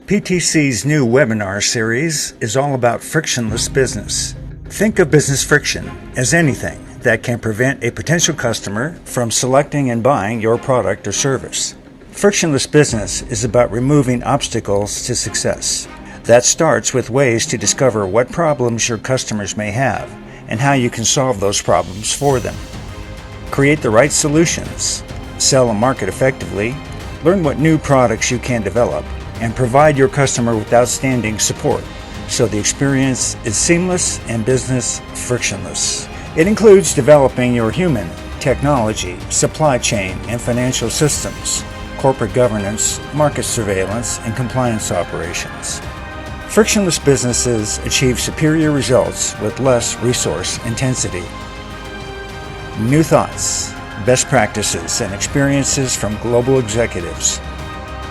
PTC's new webinar series is all about frictionless business. Think of business friction as anything that can prevent a potential customer from selecting and buying your product or service. Frictionless business is about removing obstacles to success. That starts with ways to discover what problems your customers may have and how you can solve those problems for them. Create the right solutions, sell and market effectively, learn what new products you can develop, and provide your customer with outstanding support so the experience is seamless and business frictionless. It includes developing your human, technology, supply chain, and financial systems, corporate governance, market surveillance, and compliance operations. Frictionless businesses achieve superior results with less resource intensity. New thoughts, best practices, and experiences from global executives.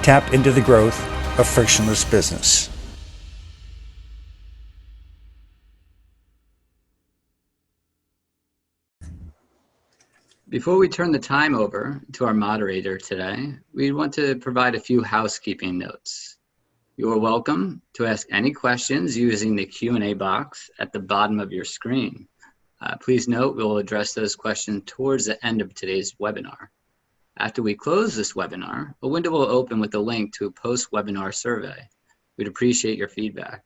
Tap into the growth of frictionless business. Before we turn the time over to our moderator today, we want to provide a few housekeeping notes. You are welcome to ask any questions using the Q&A box at the bottom of your screen. Please note we will address those questions towards the end of today's webinar. After we close this webinar, a window will open with a link to a post-webinar survey. We'd appreciate your feedback.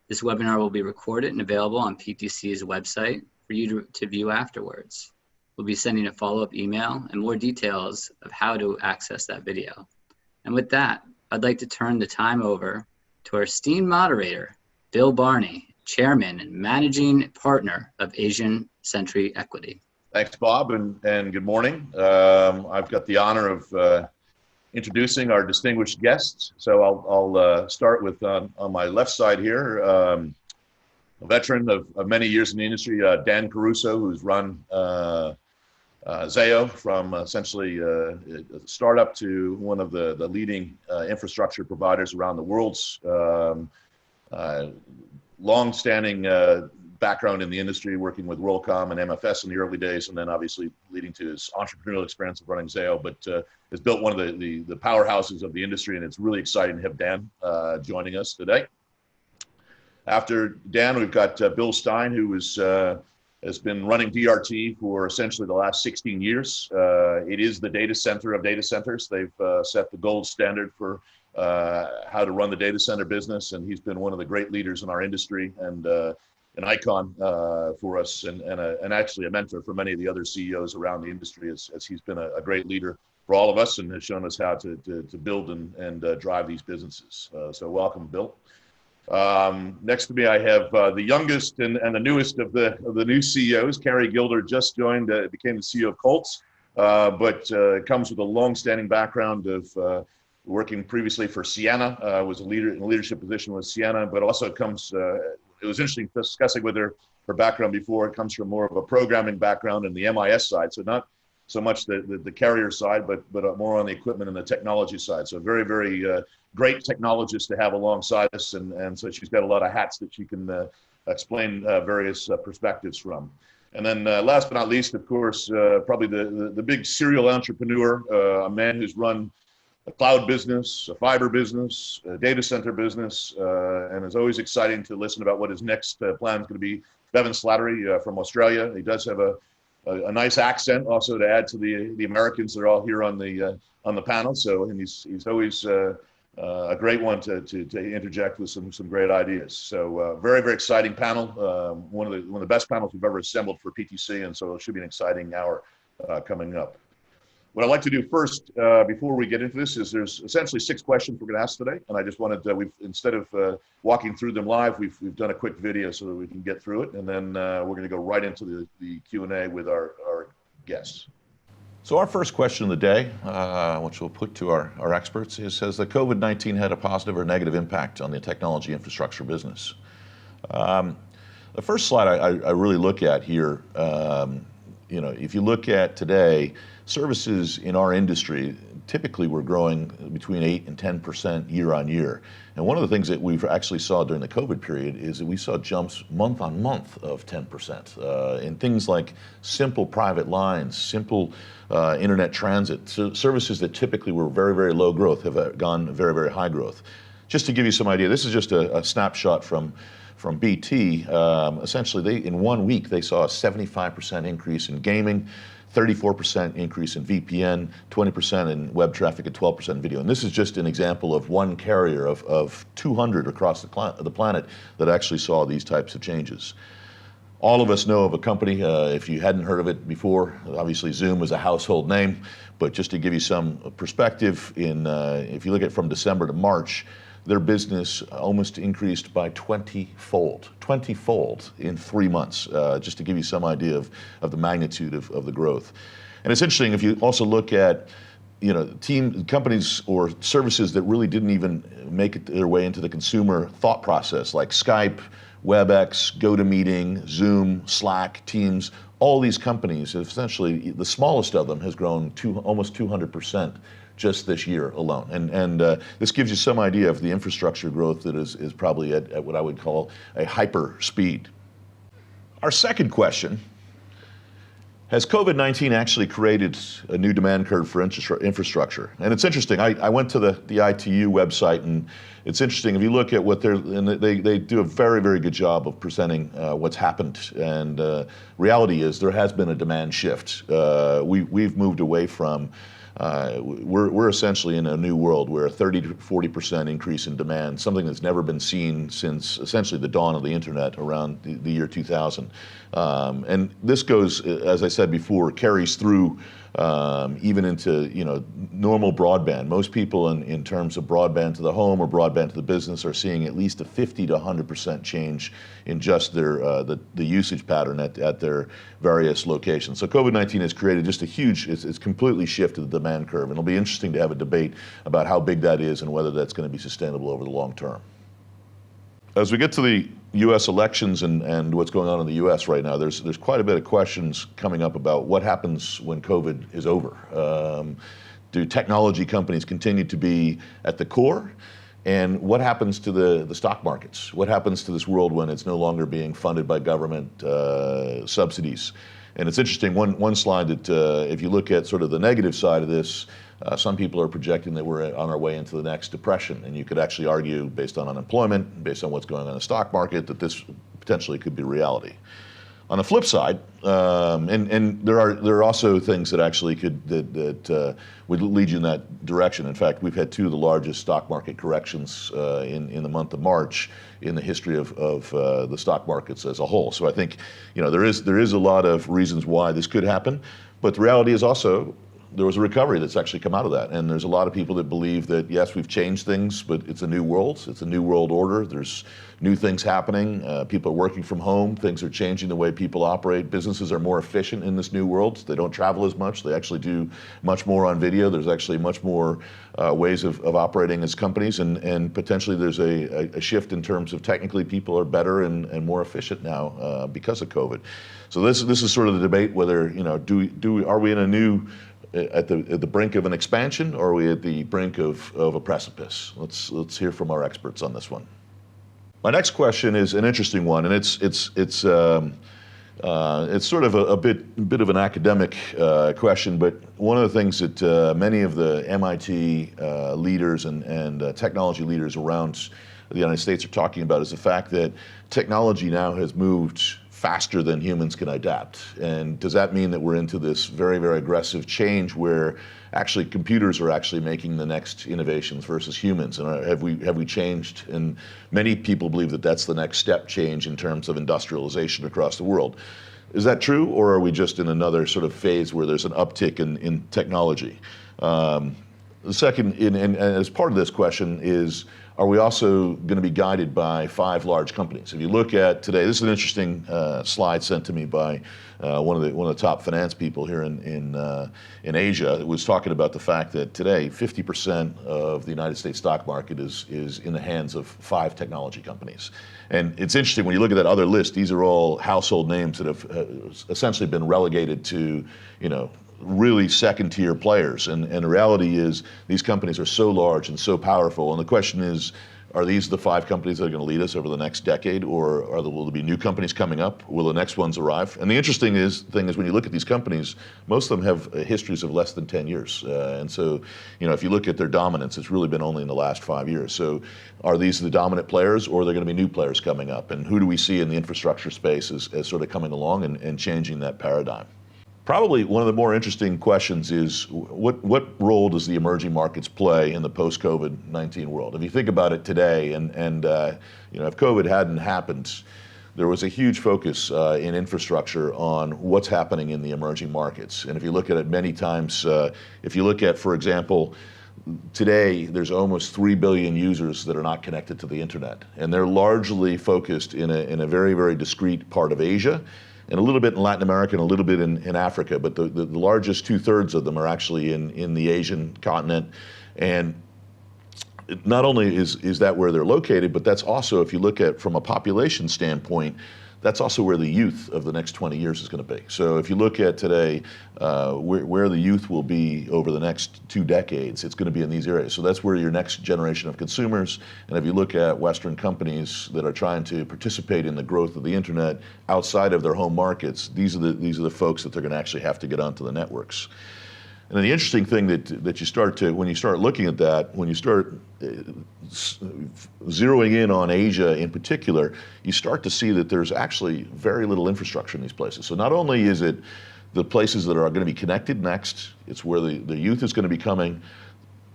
This webinar will be recorded and available on PTC's website for you to view afterwards. We'll be sending a follow-up email and more details of how to access that video. And with that, I'd like to turn the time over to our esteemed moderator, Bill Barney, Chairman and Managing Partner of Asian Century Equity. Thanks, Bob, and good morning. I've got the honor of introducing our distinguished guests. So I'll start with on my left side here, a veteran of many years in the industry, Dan Caruso, who's run Zayo from essentially a startup to one of the leading infrastructure providers around the world. Long-standing background in the industry, working with WorldCom and MFS in the early days, and then obviously leading to his entrepreneurial experience of running Zayo, but has built one of the powerhouses of the industry, and it's really exciting to have Dan joining us today. After Dan, we've got Bill Stein, who has been running DRT for essentially the last 16 years. It is the data center of data centers. They've set the gold standard for how to run the data center business, and he's been one of the great leaders in our industry and an icon for us, and actually a mentor for many of the other CEOs around the industry, as he's been a great leader for all of us and has shown us how to build and drive these businesses. So welcome, Bill. Next to me, I have the youngest and the newest of the new CEOs. Keri Gilder just joined, became the CEO of Colt, but comes with a long-standing background of working previously for Sienna, was a leader in a leadership position with Sienna, but also comes, it was interesting discussing with her background before. It comes from more of a programming background and the MIS side, so not so much the carrier side, but more on the equipment and the technology side. So very, very great technologist to have alongside us, and so she's got a lot of hats that she can explain various perspectives from. And then last but not least, of course, probably the big serial entrepreneur, a man who's run a cloud business, a fiber business, a data center business, and it's always exciting to listen about what his next plan is going to be. Bevan Slattery from Australia. He does have a nice accent also to add to the Americans that are all here on the panel. So, and he's always a great one to interject with some great ideas. So very, very exciting panel. One of the best panels we've ever assembled for PTC, and so it should be an exciting hour coming up. What I'd like to do first, before we get into this, is there's essentially 6 questions we're going to ask today, and I just wanted instead of walking through them live, we've done a quick video so that we can get through it, and then we're going to go right into the Q&A with our guests. So our first question of the day, which we'll put to our experts, says that COVID-19 had a positive or negative impact on the technology infrastructure business. The first slide I really look at here, if you look at today, services in our industry typically were growing between 8 and 10% year on year. And one of the things that we've actually saw during the COVID period is that we saw jumps month on month of 10% in things like simple private lines, simple internet transit, so services that typically were very, very low growth have gone very, very high growth. Just to give you some idea, this is just a snapshot from BT. Essentially, in 1 week, they saw a 75% increase in gaming, 34% increase in VPN, 20% in web traffic, and 12% in video. And this is just an example of one carrier of 200 across the planet that actually saw these types of changes. All of us know of a company, if you hadn't heard of it before, obviously Zoom is a household name, but just to give you some perspective, if you look at from December to March, their business almost increased by 20-fold in 3 months, just to give you some idea of the magnitude of the growth. And it's interesting, if you also look at companies or services that really didn't even make their way into the consumer thought process, like Skype, WebEx, GoToMeeting, Zoom, Slack, Teams, all these companies, essentially the smallest of them has grown almost 200% just this year alone. And this gives you some idea of the infrastructure growth that is probably at what I would call a hyper speed. Our second question: has COVID-19 actually created a new demand curve for infrastructure? And it's interesting, I went to the ITU website, and it's interesting, if you look at what they do a very, very good job of presenting what's happened. And reality is there has been a demand shift. We've moved away from, we're essentially in a new world where a 30 to 40% increase in demand, something that's never been seen since essentially the dawn of the internet around the year 2000. And this goes, as I said before, carries through even into normal broadband. Most people in terms of broadband to the home or broadband to the business are seeing at least a 50 to 100% change in just their the usage pattern at their various locations. So COVID-19 has created just a huge, it's completely shifted the demand curve, and it'll be interesting to have a debate about how big that is and whether that's going to be sustainable over the long term. As we get to the U.S. elections and what's going on in the U.S. right now, there's quite a bit of questions coming up about what happens when COVID is over. Do technology companies continue to be at the core? And what happens to the stock markets? What happens to this world when it's no longer being funded by government subsidies? And it's interesting, one slide that if you look at sort of the negative side of this, some people are projecting that we're on our way into the next depression. And you could actually argue, based on unemployment, based on what's going on in the stock market, that this potentially could be reality. On the flip side, and there are also things that actually that would lead you in that direction. In fact, we've had two of the largest stock market corrections in the month of March in the history of the stock markets as a whole. So I think there is a lot of reasons why this could happen, but the reality is also there was a recovery that's actually come out of that. And there's a lot of people that believe that, yes, we've changed things, but it's a new world. It's a new world order. There's new things happening. People are working from home. Things are changing the way people operate. Businesses are more efficient in this new world. They don't travel as much. They actually do much more on video. There's actually much more ways of operating as companies. And potentially there's a shift in terms of technically people are better and more efficient now because of COVID. So this is sort of the debate whether, are we in a new at the brink of an expansion, or are we at the brink of a precipice? Let's hear from our experts on this one. My next question is an interesting one, and it's sort of a bit of an academic question, but one of the things that many of the MIT leaders and technology leaders around the United States are talking about is the fact that technology now has moved faster than humans can adapt. And does that mean that we're into this very, very aggressive change where actually computers are actually making the next innovations versus humans? And have we changed? And many people believe that that's the next step change in terms of industrialization across the world. Is that true, or are we just in another sort of phase where there's an uptick in technology? The second, and as part of this question is, are we also going to be guided by 5 large companies? If you look at today, this is an interesting slide sent to me by one of the top finance people here in Asia. It was talking about the fact that today 50% of the United States stock market is in the hands of 5 technology companies. And it's interesting when you look at that other list, these are all household names that have essentially been relegated to, really second-tier players. And the reality is these companies are so large and so powerful. And the question is, Are these the 5 companies that are going to lead us over the next decade, or will there be new companies coming up? Will the next ones arrive? And the interesting thing is when you look at these companies, most of them have histories of less than 10 years. And so, if you look at their dominance, it's really been only in the last 5 years. So are these the dominant players, or are there going to be new players coming up? And who do we see in the infrastructure space as sort of coming along and changing that paradigm? Probably one of the more interesting questions is what role does the emerging markets play in the post-COVID-19 world? If you think about it today, and if COVID hadn't happened, there was a huge focus in infrastructure on what's happening in the emerging markets. And if you look at it many times, if you look at, for example, today there's almost 3 billion users that are not connected to the internet, and they're largely focused in a very, very discrete part of Asia, and a little bit in Latin America and a little bit in Africa, but the largest 2/3 of them are actually in the Asian continent. And not only is that where they're located, but that's also, if you look at from a population standpoint, that's also where the youth of the next 20 years is going to be. So if you look at today, where the youth will be over the next 2 decades, it's going to be in these areas. So that's where your next generation of consumers, and if you look at Western companies that are trying to participate in the growth of the internet outside of their home markets, these are the folks that they're going to actually have to get onto the networks. And then the interesting thing that you start to, when you start looking at that, when you start zeroing in on Asia in particular, you start to see that there's actually very little infrastructure in these places. So not only is it the places that are going to be connected next, it's where the youth is going to be coming.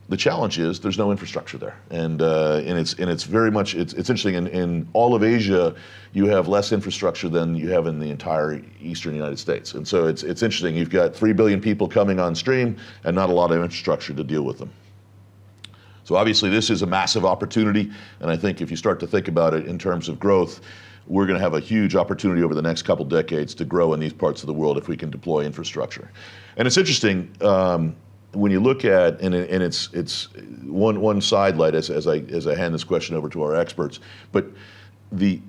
The challenge is there's no infrastructure there, and it's very much it's interesting. In all of Asia, you have less infrastructure than you have in the entire eastern United States, and so it's interesting. You've got 3 billion people coming on stream, and not a lot of infrastructure to deal with them. So obviously, this is a massive opportunity, and I think if you start to think about it in terms of growth, we're going to have a huge opportunity over the next couple decades to grow in these parts of the world if we can deploy infrastructure. And it's interesting. When you look at, and it's one sidelight as I hand this question over to our experts, but the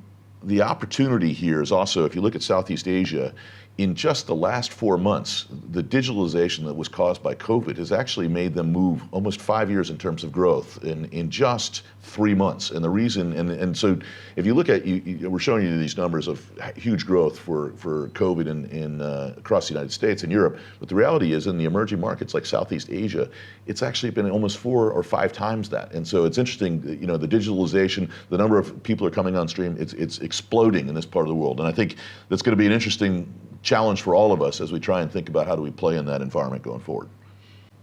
opportunity here is also, if you look at Southeast Asia, in just the last 4 months, the digitalization that was caused by COVID has actually made them move almost 5 years in terms of growth in just 3 months. And the reason, and so if you look at, we're showing you these numbers of huge growth for COVID in across the United States and Europe, but the reality is in the emerging markets like Southeast Asia, it's actually been almost 4 or 5 times that. And so it's interesting, the digitalization, the number of people are coming on stream, it's exploding in this part of the world. And I think that's going to be an interesting challenge for all of us as we try and think about how do we play in that environment going forward.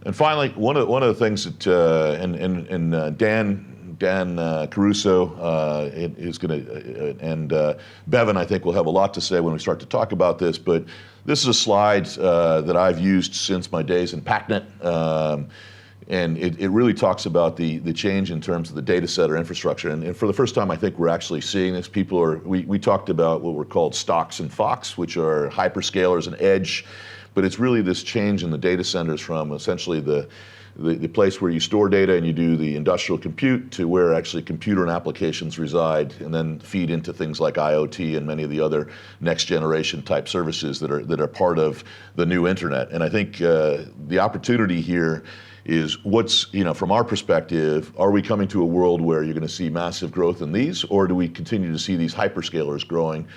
And finally, one of the things that Dan Caruso is going to, and Bevan, I think, will have a lot to say when we start to talk about this, but this is a slide that I've used since my days in PACnet. And it really talks about the change in terms of the data center infrastructure. And for the first time, I think we're actually seeing this. We talked about what were called stocks and FOX, which are hyperscalers and edge, but it's really this change in the data centers from essentially the place where you store data and you do the industrial compute to where actually computer and applications reside and then feed into things like IoT and many of the other next generation type services that are part of the new internet. And I think the opportunity here is from our perspective, are we coming to a world where you're going to see massive growth in these, or do we continue to see these hyperscalers growing?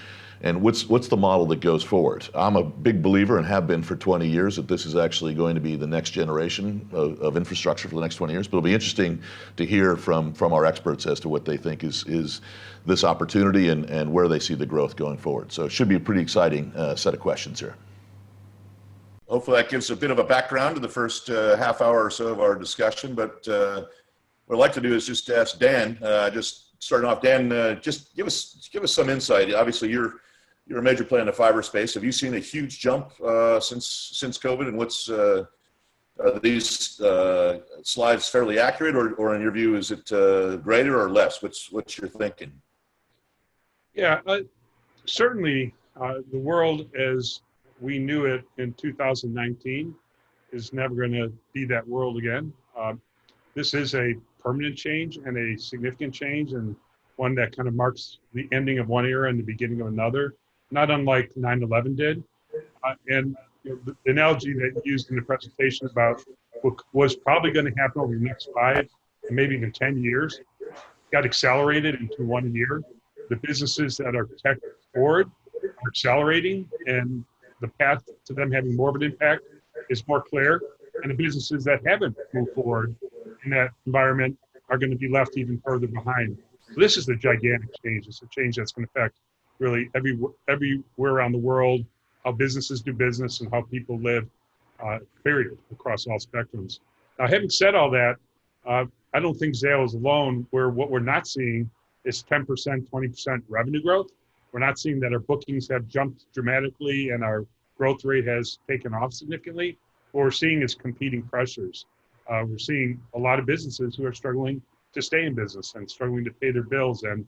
And what's the model that goes forward? I'm a big believer and have been for 20 years that this is actually going to be the next generation of infrastructure for the next 20 years. But it'll be interesting to hear from our experts as to what they think is this opportunity and where they see the growth going forward. So it should be a pretty exciting set of questions here. Hopefully that gives a bit of a background to the first half hour or so of our discussion. But what I'd like to do is just ask Dan, just starting off, Dan, just give us some insight. Obviously, you're a major player in the fiber space. Have you seen a huge jump since COVID? And are these slides fairly accurate, or in your view, is it greater or less? What's your thinking? Yeah, certainly the world as we knew it in 2019 is never going to be that world again. This is a permanent change and a significant change, and one that kind of marks the ending of one era and the beginning of another, not unlike 9/11 did. And the analogy that you used in the presentation about what was probably going to happen over the next 5 and maybe even 10 years got accelerated into 1 year. The businesses that are tech forward are accelerating, and the path to them having more of an impact is more clear. And the businesses that haven't moved forward in that environment are going to be left even further behind. So this is a gigantic change. It's a change that's going to affect really everywhere around the world, how businesses do business and how people live, period, across all spectrums. Now, having said all that, I don't think Zayo is alone, where what we're not seeing is 10%, 20% revenue growth. We're not seeing that our bookings have jumped dramatically and our growth rate has taken off significantly. What we're seeing is competing pressures. We're seeing a lot of businesses who are struggling to stay in business and struggling to pay their bills. And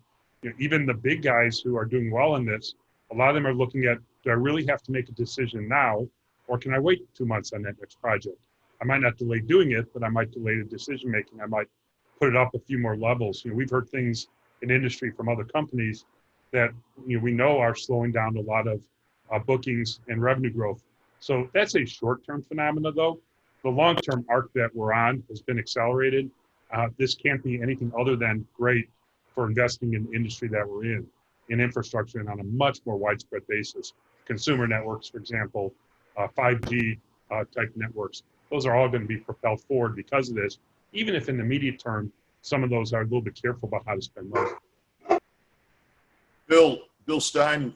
even the big guys who are doing well in this, a lot of them are looking at, do I really have to make a decision now, or can I wait 2 months on that next project? I might not delay doing it, but I might delay the decision making. I might put it up a few more levels. We've heard things in industry from other companies that we know are slowing down a lot of bookings and revenue growth. So that's a short-term phenomena, though. The long-term arc that we're on has been accelerated. This can't be anything other than great for investing in the industry that we're in infrastructure and on a much more widespread basis. Consumer networks, for example, 5G type networks, those are all going to be propelled forward because of this, even if in the immediate term, some of those are a little bit careful about how to spend money. Bill Stein,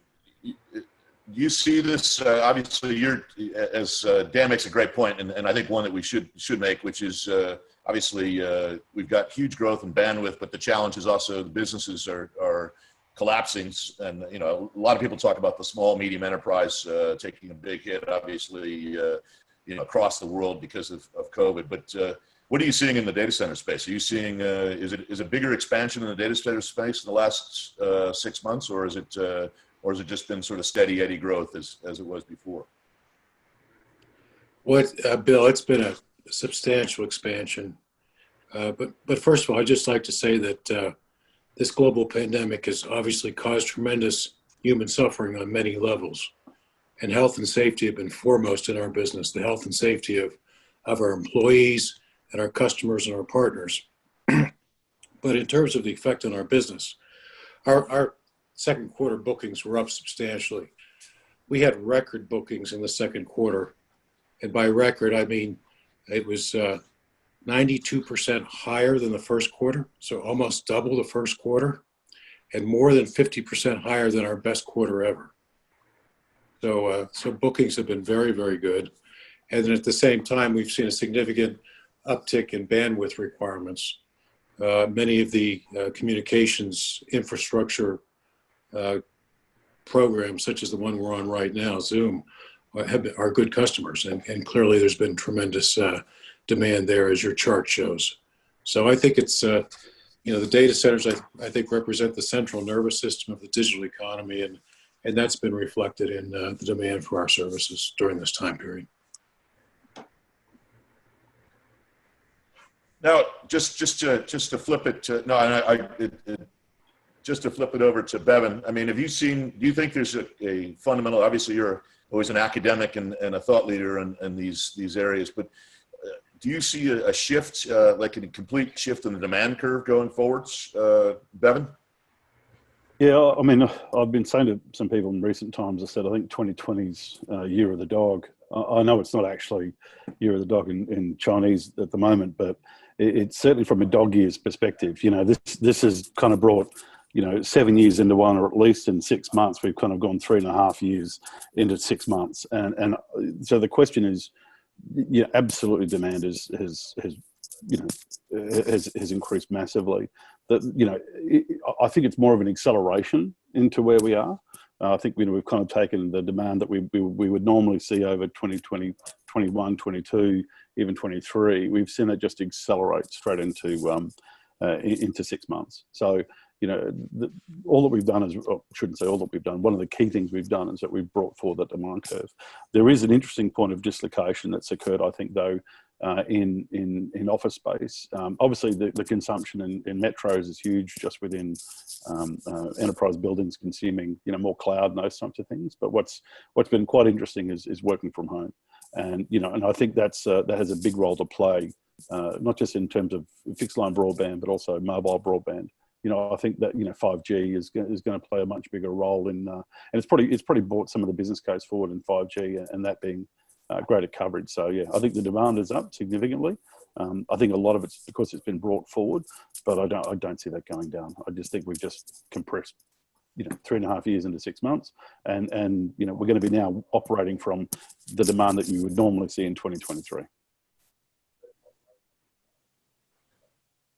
you see this, obviously you're, as Dan makes a great point, and I think one that we should make, which is obviously we've got huge growth in bandwidth, but the challenge is also the businesses are collapsing. And a lot of people talk about the small, medium enterprise taking a big hit, obviously, across the world because of COVID. But what are you seeing in the data center space? Are you seeing, is it bigger expansion in the data center space in the last 6 months, or is it just been sort of steady Eddie growth as it was before? Bill, it's been a substantial expansion. But first of all, I'd just like to say that this global pandemic has obviously caused tremendous human suffering on many levels. And health and safety have been foremost in our business, the health and safety of our employees and our customers and our partners. But in terms of the effect on our business, our second quarter bookings were up substantially. We had record bookings in the second quarter. And by record, I mean, it was 92% higher than the first quarter, so almost double the first quarter, and more than 50% higher than our best quarter ever. So bookings have been very, very good. And then at the same time, we've seen a significant uptick in bandwidth requirements. Many of the communications infrastructure programs, such as the one we're on right now, Zoom, are good customers. And clearly there's been tremendous demand there, as your chart shows. So I think it's, the data centers, I think, represent the central nervous system of the digital economy, and that's been reflected in the demand for our services during this time period. Now, just to flip it to just to flip it over to Bevan. I mean, do you think there's a fundamental? Obviously, you're always an academic and a thought leader in these areas, but do you see a shift, like a complete shift in the demand curve going forwards, Bevan? Yeah, I mean, I've been saying to some people in recent times, I said, I think 2020's year of the dog. I know it's not actually year of the dog in Chinese at the moment, but it's certainly from a dog year's perspective. This has kind of brought, 7 years into one, or at least in 6 months, we've kind of gone 3.5 years into 6 months. And so the question is, absolutely demand has increased massively. I think it's more of an acceleration into where we are. I think we've kind of taken the demand that we would normally see over 2020, 21, 22, even 23. We've seen it just accelerate straight into 6 months. So, all that we've done is, I shouldn't say all that we've done, one of the key things we've done is that we've brought forward that demand curve. There is an interesting point of dislocation that's occurred, I think, though, in office space. Obviously, the consumption in metros is huge, just within enterprise buildings consuming, more cloud and those types of things. But what's been quite interesting is working from home, and and I think that has a big role to play, not just in terms of fixed line broadband, but also mobile broadband. I think that 5G is going to play a much bigger role in, and it's probably brought some of the business case forward in 5G, and that being greater coverage. So yeah, I think the demand is up significantly. I think a lot of it's because it's been brought forward, but I don't see that going down. I just think we've just compressed 3.5 years into 6 months, and we're going to be now operating from the demand that you would normally see in 2023.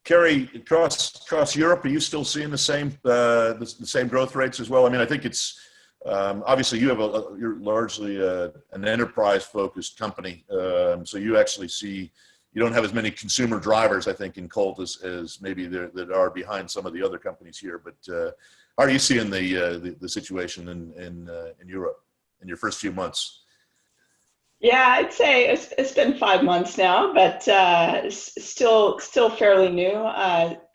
Keri, across Europe, are you still seeing the same growth rates as well? I mean, I think it's obviously you're largely an enterprise-focused company, so you actually see. You don't have as many consumer drivers, I think, in Colt as maybe that are behind some of the other companies here. But how are you seeing the situation in Europe in your first few months? Yeah, I'd say it's been 5 months now, but still fairly new.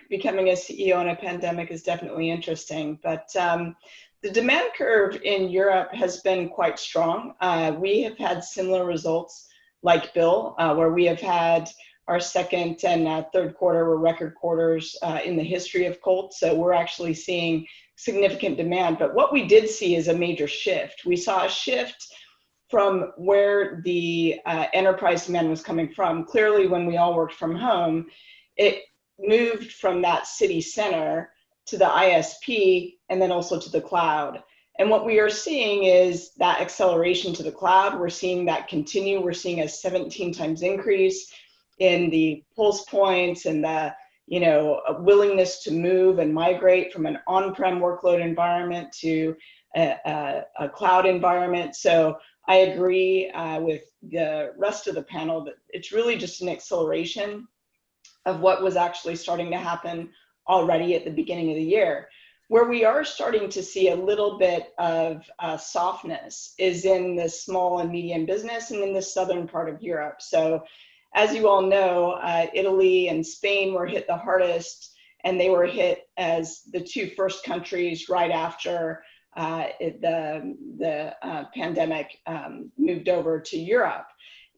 Becoming a CEO in a pandemic is definitely interesting, but the demand curve in Europe has been quite strong. We have had similar results like Bill, where we have had our second and third quarter were record quarters in the history of Colt. So we're actually seeing significant demand. But what we did see is a major shift. We saw a shift from where the enterprise demand was coming from. Clearly, when we all worked from home, it moved from that city center to the ISP and then also to the cloud. And what we are seeing is that acceleration to the cloud. We're seeing that continue. We're seeing a 17 times increase in the pulse points and the a willingness to move and migrate from an on-prem workload environment to a cloud environment. So I agree with the rest of the panel that it's really just an acceleration of what was actually starting to happen already at the beginning of the year. Where we are starting to see a little bit of softness is in the small and medium business and in the southern part of Europe. So as you all know, Italy and Spain were hit the hardest, and they were hit as the two first countries right after the pandemic moved over to Europe.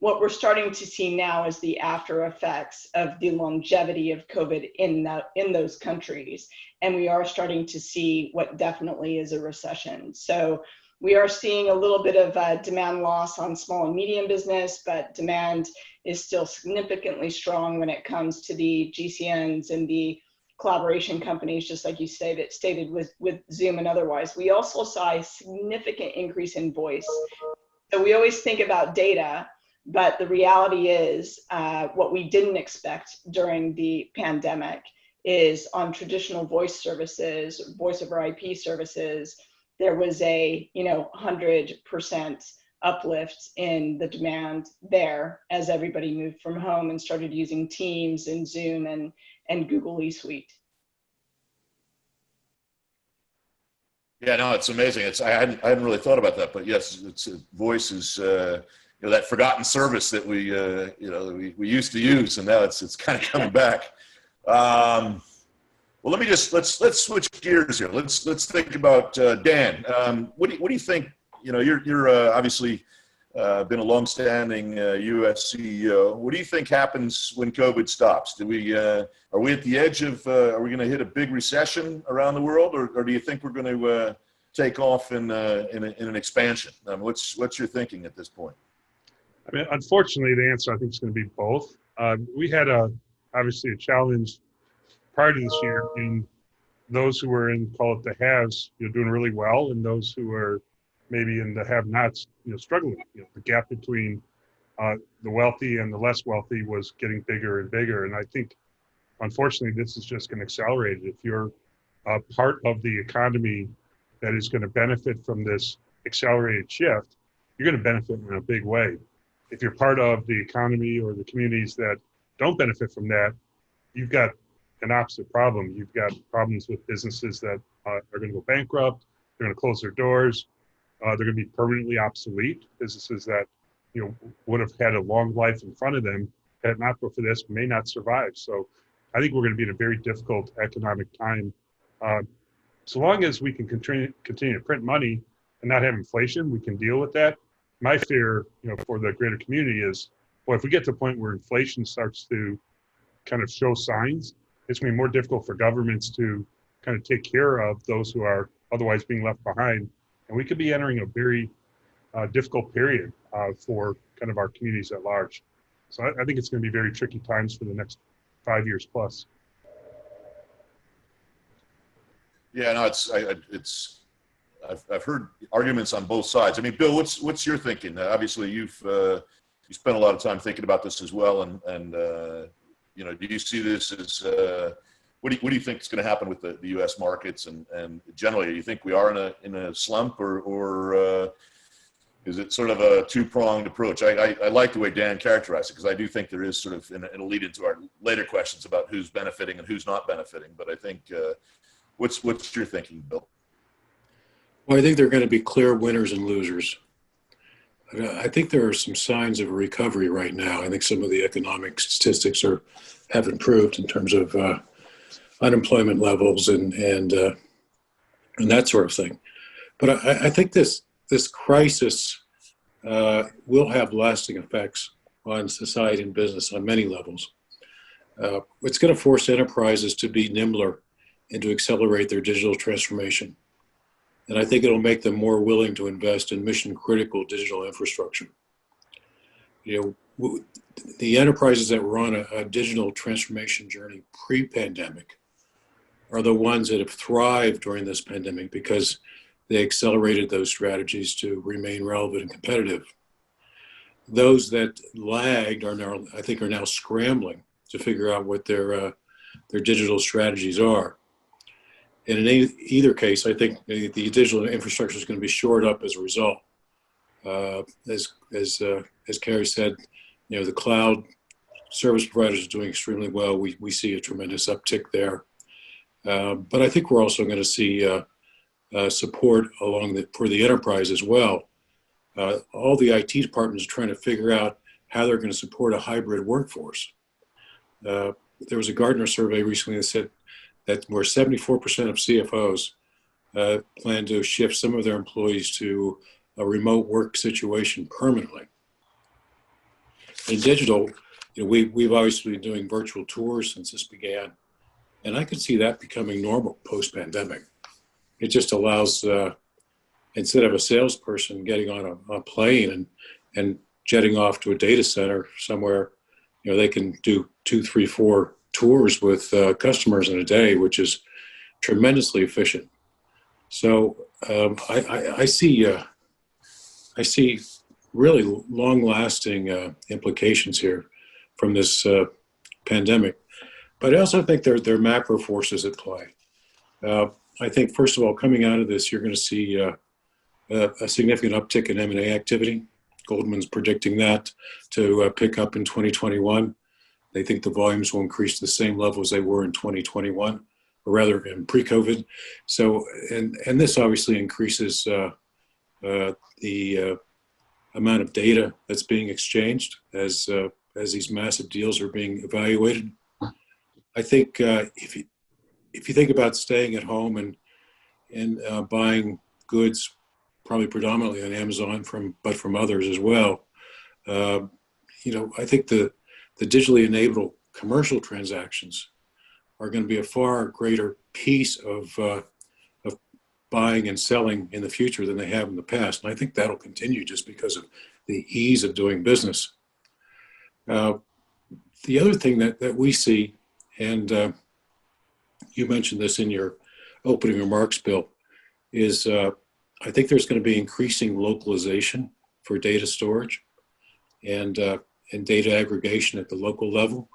What we're starting to see now is the after effects of the longevity of COVID in those countries. And we are starting to see what definitely is a recession. So we are seeing a little bit of demand loss on small and medium business, but demand is still significantly strong when it comes to the GCNs and the collaboration companies, just like you stated with Zoom and otherwise. We also saw a significant increase in voice. So we always think about data, but the reality is what we didn't expect during the pandemic is on traditional voice services, voice over IP services, there was a 100% uplift in the demand there as everybody moved from home and started using Teams and Zoom and Google E Suite. Yeah, no, it's amazing. I hadn't really thought about that, but yes, voice is that forgotten service that we used to use, and now it's kind of coming back. Well, let's switch gears here. Let's think about Dan. What do you think? You're obviously been a longstanding U.S. CEO. What do you think happens when COVID stops? Are we at the edge of? Are we going to hit a big recession around the world, or do you think we're going to take off in an expansion? What's your thinking at this point? I mean, unfortunately, the answer I think is going to be both. We had obviously a challenge prior to this year in those who were in, call it the haves, doing really well, and those who were maybe in the have-nots, struggling. The gap between the wealthy and the less wealthy was getting bigger and bigger. And I think, unfortunately, this is just going to accelerate it. If you're a part of the economy that is going to benefit from this accelerated shift, you're going to benefit in a big way. If you're part of the economy or the communities that don't benefit from that, you've got an opposite problem. You've got problems with businesses that are going to go bankrupt. They're going to close their doors. They're going to be permanently obsolete. Businesses that would have had a long life in front of them had not been for this may not survive. So I think we're going to be in a very difficult economic time. So long as we can continue to print money and not have inflation, we can deal with that. My fear, for the greater community is, well, if we get to the point where inflation starts to kind of show signs, it's going to be more difficult for governments to kind of take care of those who are otherwise being left behind. And we could be entering a very difficult period for kind of our communities at large. So I think it's going to be very tricky times for the next 5 years plus. Yeah, no, I've heard arguments on both sides. I mean, Bill, what's your thinking? Obviously, you spent a lot of time thinking about this as well, and you know, do you see this as what do you think is going to happen with the U.S. markets and generally? Do you think we are in a slump, or is it sort of a two-pronged approach? I like the way Dan characterized it, because I do think there is sort of, and it'll lead into our later questions about who's benefiting and who's not benefiting. But I think, what's your thinking, Bill? Well, I think there are going to be clear winners and losers. I think there are some signs of a recovery right now. I think some of the economic statistics have improved in terms of unemployment levels and that sort of thing. But I think this crisis will have lasting effects on society and business on many levels. It's going to force enterprises to be nimbler and to accelerate their digital transformation. And I think it'll make them more willing to invest in mission-critical digital infrastructure. You know, the enterprises that were on a digital transformation journey pre-pandemic are the ones that have thrived during this pandemic because they accelerated those strategies to remain relevant and competitive. Those that lagged are now scrambling to figure out what their digital strategies are. And in either case, I think the digital infrastructure is going to be shored up as a result. As Keri said, you know, the cloud service providers are doing extremely well. We see a tremendous uptick there. But I think we're also going to see support for the enterprise as well. All the IT departments are trying to figure out how they're going to support a hybrid workforce. There was a Gartner survey recently that said that where 74% of CFOs plan to shift some of their employees to a remote work situation permanently. In digital, you know, we've obviously been doing virtual tours since this began, and I could see that becoming normal post-pandemic. It just allows, instead of a salesperson getting on a plane and jetting off to a data center somewhere, you know, they can do 2, 3, 4 tours with customers in a day, which is tremendously efficient. So I see really long-lasting implications here from this pandemic. But I also think there are macro forces at play. I think, first of all, coming out of this, you're going to see a significant uptick in M&A activity. Goldman's predicting that to pick up in 2021. They think the volumes will increase to the same level as they were in 2021, or rather in pre-COVID. So, and this obviously increases the amount of data that's being exchanged as these massive deals are being evaluated. I think if you think about staying at home and buying goods, probably predominantly on Amazon but from others as well, you know, I think the digitally enabled commercial transactions are going to be a far greater piece of buying and selling in the future than they have in the past. And I think that'll continue just because of the ease of doing business. The other thing that we see, and you mentioned this in your opening remarks, Bill, is I think there's going to be increasing localization for data storage and data aggregation at the local level.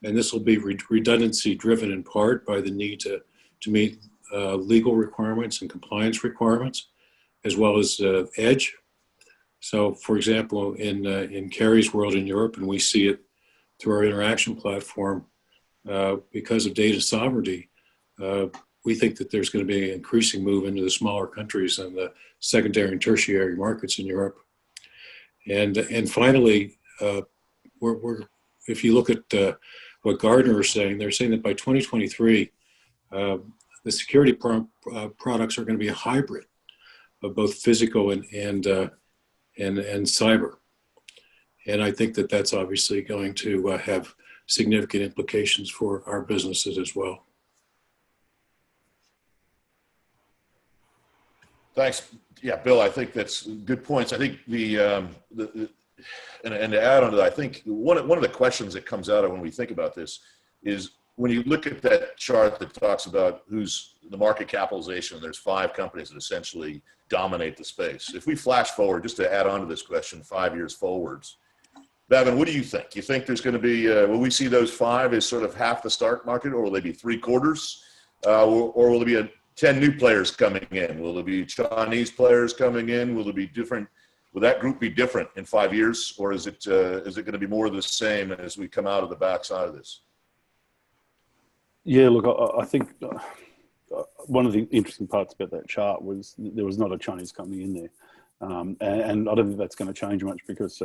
And this will be redundancy driven in part by the need to meet legal requirements and compliance requirements, as well as edge. So for example, in Keri's world in Europe, and we see it through our interaction platform, because of data sovereignty, we think that there's going to be an increasing move into the smaller countries and the secondary and tertiary markets in Europe. And finally, if you look at what Gartner is saying, they're saying that by 2023, the security products are going to be a hybrid of both physical and cyber. And I think that that's obviously going to have significant implications for our businesses as well. Thanks. Yeah, Bill, I think that's good points. I think and to add on to that, I think one of the questions that comes out of when we think about this is when you look at that chart that talks about who's the market capitalization, there's 5 companies that essentially dominate the space. If we flash forward, just to add on to this question, 5 years forwards, Bevan, what do you think? You think there's going to be, will we see those 5 as sort of half the stock market, or will they be 3/4? Or will there be 10 new players coming in? Will there be Chinese players coming in? Will there be different? Will that group be different in 5 years, or is it going to be more of the same as we come out of the backside of this? Yeah, look, I think one of the interesting parts about that chart was there was not a Chinese company in there. And I don't think that's going to change much because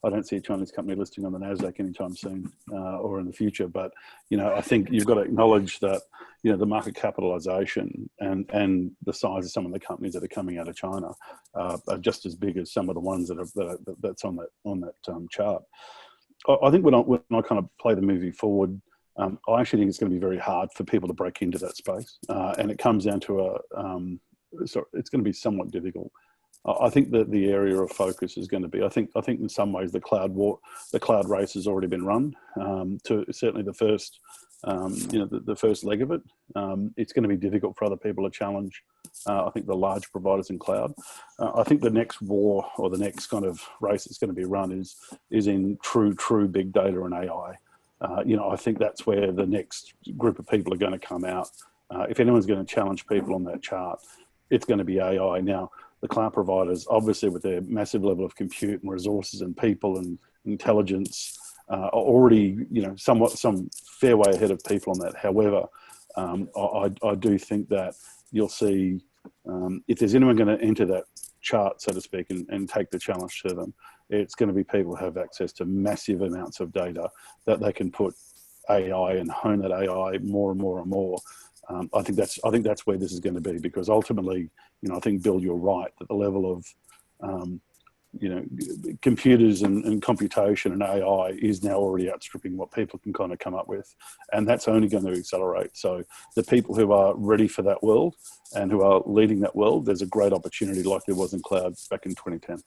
I don't see a Chinese company listing on the NASDAQ anytime soon or in the future. But, I think you've got to acknowledge that, the market capitalization and the size of some of the companies that are coming out of China are just as big as some of the ones that's on that chart. I think when I kind of play the movie forward, I actually think it's going to be very hard for people to break into that space. And it comes down to it's going to be somewhat difficult. I think that the area of focus is going to be, I think in some ways the cloud race has already been run to certainly the first, the first leg of it. It's going to be difficult for other people to challenge, I think, the large providers in cloud. I think the next war or the next kind of race that's going to be run is in true big data and AI. I think that's where the next group of people are going to come out. If anyone's going to challenge people on that chart, it's going to be AI. Now, the cloud providers, obviously with their massive level of compute and resources and people and intelligence, are already, some fair way ahead of people on that. However, I do think that you'll see, if there's anyone going to enter that chart, so to speak, and take the challenge to them, it's going to be people who have access to massive amounts of data that they can put AI and hone that AI more and more and more. I think that's where this is going to be, because ultimately, I think, Bill, you're right that the level of, computers and computation and AI is now already outstripping what people can kind of come up with, and that's only going to accelerate. So the people who are ready for that world and who are leading that world, there's a great opportunity like there was in cloud back in 2010.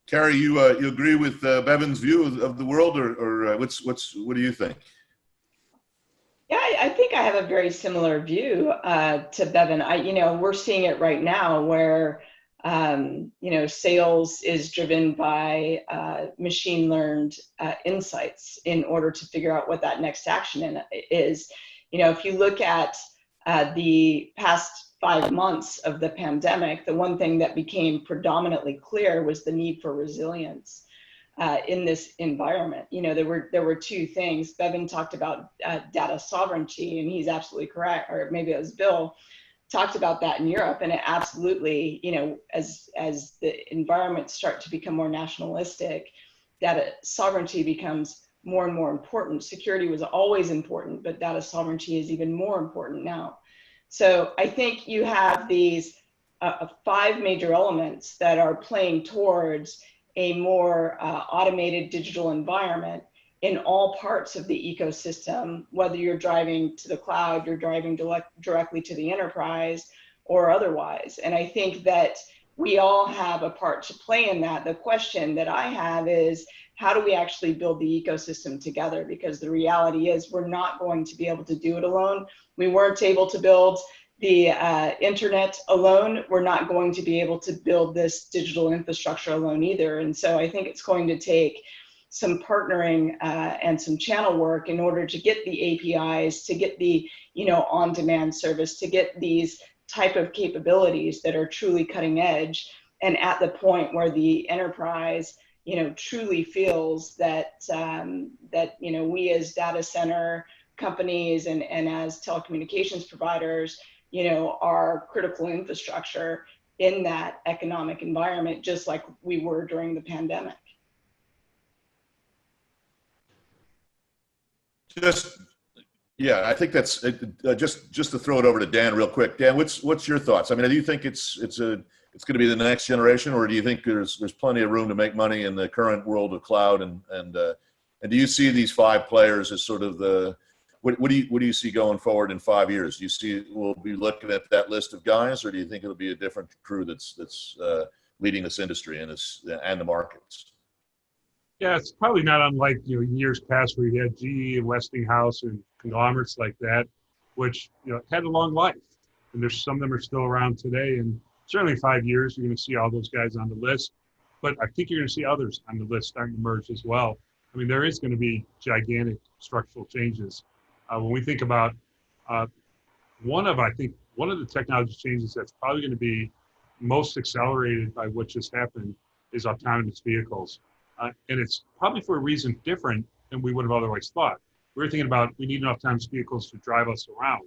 Keri, you agree with Bevan's view of the world, or what do you think? Yeah, I think I have a very similar view to Bevan. We're seeing it right now where, sales is driven by machine learned insights in order to figure out what that next action is. If you look at the past 5 months of the pandemic, the one thing that became predominantly clear was the need for resilience in this environment. There were 2 things. Bevan talked about data sovereignty, and he's absolutely correct, or maybe it was Bill, talked about that in Europe, and it absolutely, as the environments start to become more nationalistic, data sovereignty becomes more and more important. Security was always important, but data sovereignty is even more important now. So I think you have these 5 major elements that are playing towards a more automated digital environment in all parts of the ecosystem, whether you're driving to the cloud, you're driving directly to the enterprise, or otherwise. And I think that we all have a part to play in that. The question that I have is, how do we actually build the ecosystem together? Because the reality is we're not going to be able to do it alone. We weren't able to build the internet alone. We're not going to be able to build this digital infrastructure alone either. And so I think it's going to take some partnering and some channel work in order to get the APIs, to get the on-demand service, to get these type of capabilities that are truly cutting edge, and at the point where the enterprise truly feels that we as data center companies and as telecommunications providers are critical infrastructure in that economic environment, just like we were during the pandemic. I think that's just to throw it over to Dan real quick. Dan, what's your thoughts? I mean, do you think it's going to be the next generation, or do you think there's plenty of room to make money in the current world of cloud? And do you see these 5 players as sort of the what do you see going forward in 5 years? Do you see we'll be looking at that list of guys, or do you think it'll be a different crew that's leading this industry and the markets? Yeah, it's probably not unlike years past where you had GE and Westinghouse and conglomerates like that, which had a long life, and there's some of them are still around today. And certainly in 5 years, you're going to see all those guys on the list. But I think you're going to see others on the list starting to emerge as well. I mean, there is going to be gigantic structural changes. When we think about one of the technology changes that's probably going to be most accelerated by what just happened is autonomous vehicles. And it's probably for a reason different than we would have otherwise thought. We were thinking about we need autonomous vehicles to drive us around.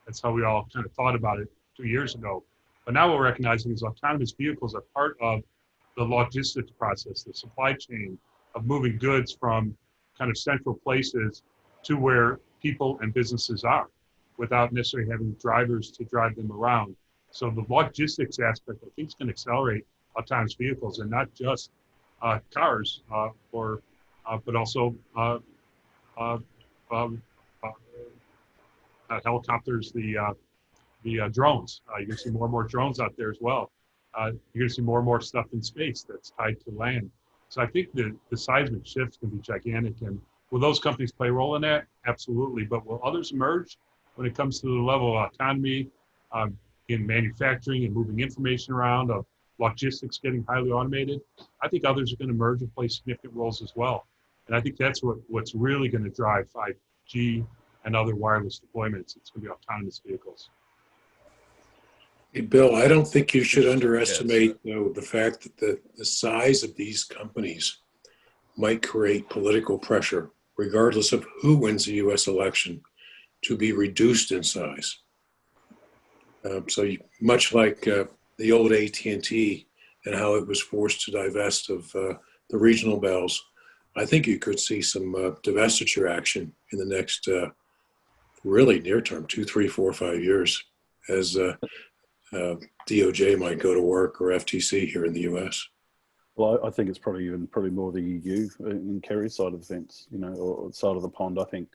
That's how we all kind of thought about it 2 years ago. But now what we're recognizing is autonomous vehicles are part of the logistics process, the supply chain of moving goods from kind of central places to where people and businesses are without necessarily having drivers to drive them around. So the logistics aspect, I think, is going to accelerate autonomous vehicles, and not just cars, but also helicopters, the drones. You're going to see more and more drones out there as well. You're going to see more and more stuff in space that's tied to land. So I think the seismic shift's going to be gigantic. And will those companies play a role in that? Absolutely. But will others emerge when it comes to the level of autonomy in manufacturing and moving information around, of logistics getting highly automated? I think others are going to emerge and play significant roles as well. And I think that's what's really going to drive 5G and other wireless deployments. It's going to be autonomous vehicles. Hey, Bill, I don't think you should underestimate the fact that the size of these companies might create political pressure, regardless of who wins the U.S. election, to be reduced in size. Much like the old AT&T and how it was forced to divest of the regional bells, I think you could see some divestiture action in the next really near term, 2, 3, 4, 5 years, as DOJ might go to work, or FTC here in the US. Well, I think it's probably more the EU in Keri's side of the fence, or side of the pond. I think,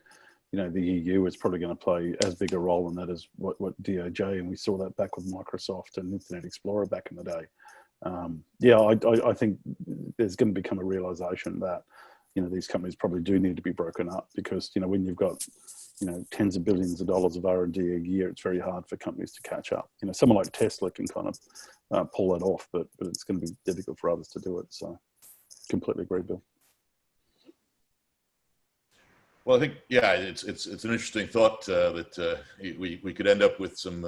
the EU is probably going to play as big a role in that as what DOJ, and we saw that back with Microsoft and Internet Explorer back in the day. I think there's going to become a realization that, these companies probably do need to be broken up, because, when you've got, tens of billions of dollars of R&D a year, it's very hard for companies to catch up. Someone like Tesla can kind of pull that off, but it's going to be difficult for others to do it. So completely agree, Bill. Well, I think, it's an interesting thought that we could end up with some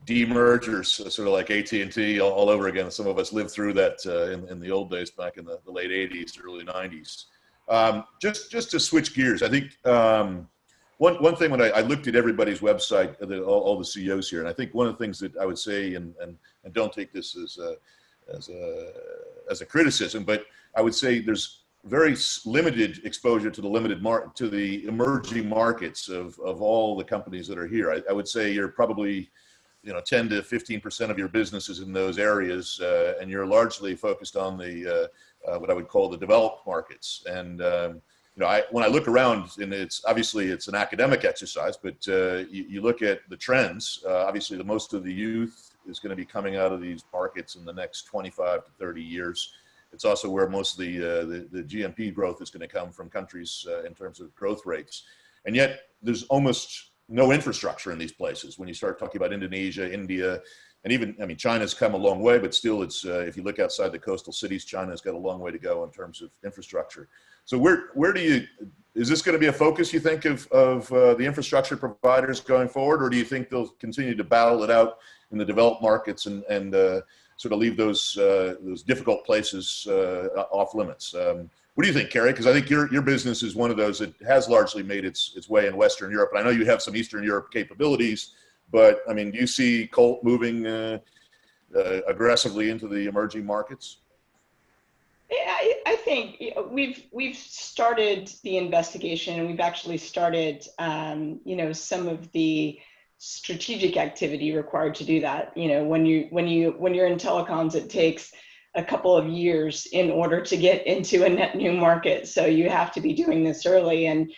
demergers, sort of like AT&T all over again. Some of us lived through that in the old days, back in the late 80s, early 90s. Just to switch gears, I think one thing when I looked at everybody's website, all the CEOs here, and I think one of the things that I would say, and don't take this as a criticism, but I would say there's very limited exposure to the emerging markets of all the companies that are here. I would say you're probably 10 to 15% of your business is in those areas, and you're largely focused on the what I would call the developed markets. And when I look around, and it's an academic exercise, but you look at the trends. Obviously, the most of the youth is going to be coming out of these markets in the next 25 to 30 years. It's also where most of the GNP growth is going to come from countries in terms of growth rates. And yet, there's almost no infrastructure in these places. When you start talking about Indonesia, India, and even, China's come a long way, but still it's, if you look outside the coastal cities, China's got a long way to go in terms of infrastructure. So is this going to be a focus, you think, of the infrastructure providers going forward, or do you think they'll continue to battle it out in the developed markets and sort of leave those difficult places off limits? What do you think, Keri? Because I think your business is one of those that has largely made its way in Western Europe. And I know you have some Eastern Europe capabilities, but do you see Colt moving aggressively into the emerging markets? Yeah, I think we've started the investigation, and we've actually started, some of the strategic activity required to do that. When you're in telecoms, it takes a couple of years in order to get into a net new market. So you have to be doing this early. And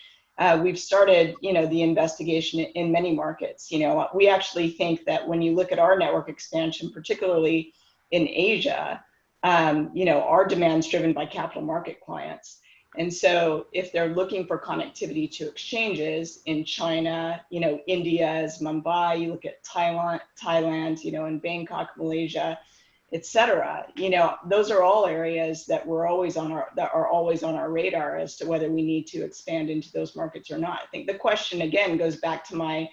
we've started, the investigation in many markets. We actually think that when you look at our network expansion, particularly in Asia, our demand's driven by capital market clients. And so if they're looking for connectivity to exchanges in China, India is Mumbai, you look at Thailand, in Bangkok, Malaysia, et cetera, those are all areas that are always on our radar as to whether we need to expand into those markets or not. I think the question again goes back to my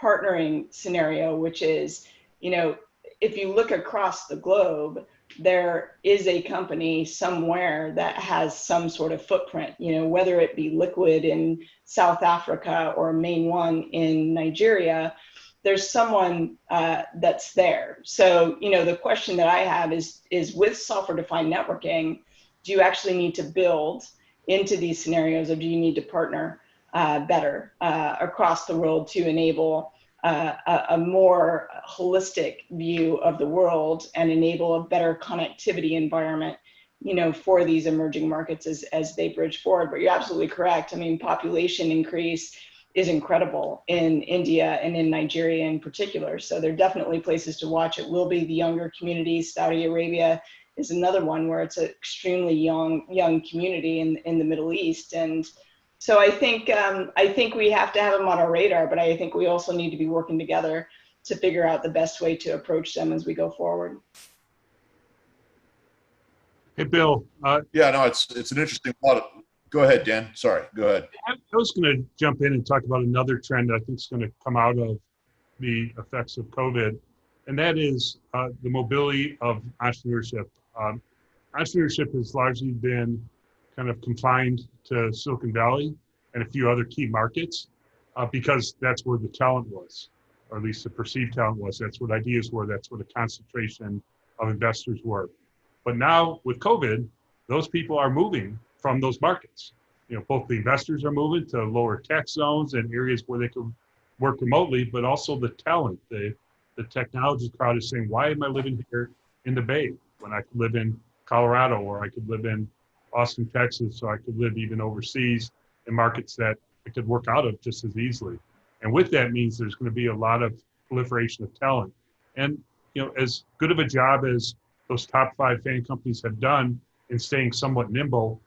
partnering scenario, which is, if you look across the globe, there is a company somewhere that has some sort of footprint, whether it be Liquid in South Africa or Main One in Nigeria, there's someone that's there. So, the question that I have is with software-defined networking, do you actually need to build into these scenarios, or do you need to partner better across the world to enable a more holistic view of the world and enable a better connectivity environment, for these emerging markets as they bridge forward? But you're absolutely correct. I mean, population increase is incredible in India and in Nigeria in particular. So there are definitely places to watch. It will be the younger communities. Saudi Arabia is another one where it's an extremely young community in the Middle East. And so I think we have to have them on our radar, but I think we also need to be working together to figure out the best way to approach them as we go forward. Hey, Bill. Yeah, no, it's an interesting thought. Go ahead, Dan. Sorry, go ahead. I was going to jump in and talk about another trend I think is going to come out of the effects of COVID, and that is the mobility of entrepreneurship. Entrepreneurship has largely been kind of confined to Silicon Valley and a few other key markets because that's where the talent was, or at least the perceived talent was. That's what ideas were. That's where the concentration of investors were. But now with COVID, those people are moving from those markets. Both the investors are moving to lower tax zones and areas where they can work remotely, but also the talent, the technology crowd is saying, why am I living here in the Bay when I could live in Colorado, or I could live in Austin, Texas, or I could live even overseas in markets that I could work out of just as easily. And with that means there's going to be a lot of proliferation of talent. And, as good of a job as those top 5 fan companies have done in staying somewhat nimble,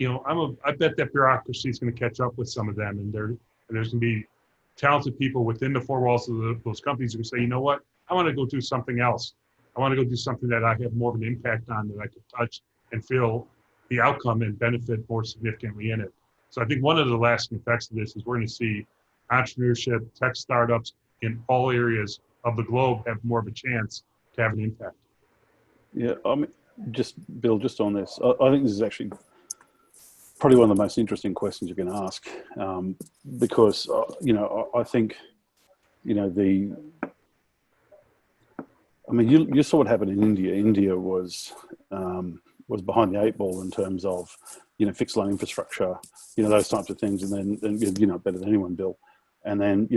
I bet that bureaucracy is going to catch up with some of them, and there's going to be talented people within the 4 walls of those companies who can say, you know what, I want to go do something else. I want to go do something that I have more of an impact on, that I could touch and feel the outcome and benefit more significantly in it. So I think one of the lasting effects of this is we're going to see entrepreneurship, tech startups in all areas of the globe have more of a chance to have an impact. Yeah, I mean, Bill, just on this, I think this is actually probably one of the most interesting questions you can ask, because I think you saw what happened in India. India was behind the 8 ball in terms of fixed line infrastructure, those types of things, and then better than anyone, Bill. And then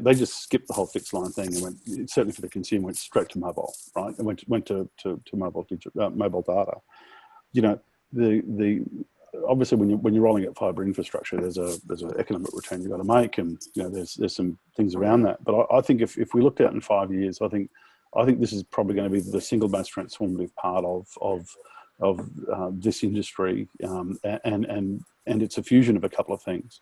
they just skipped the whole fixed line thing and went, certainly for the consumer, went straight to mobile, right? And went to mobile data. Obviously when you're rolling out fiber infrastructure, there's an economic return you've got to make, and there's some things around that. But I think if we looked out in 5 years, I think this is probably going to be the single most transformative part of this industry, and it's a fusion of a couple of things.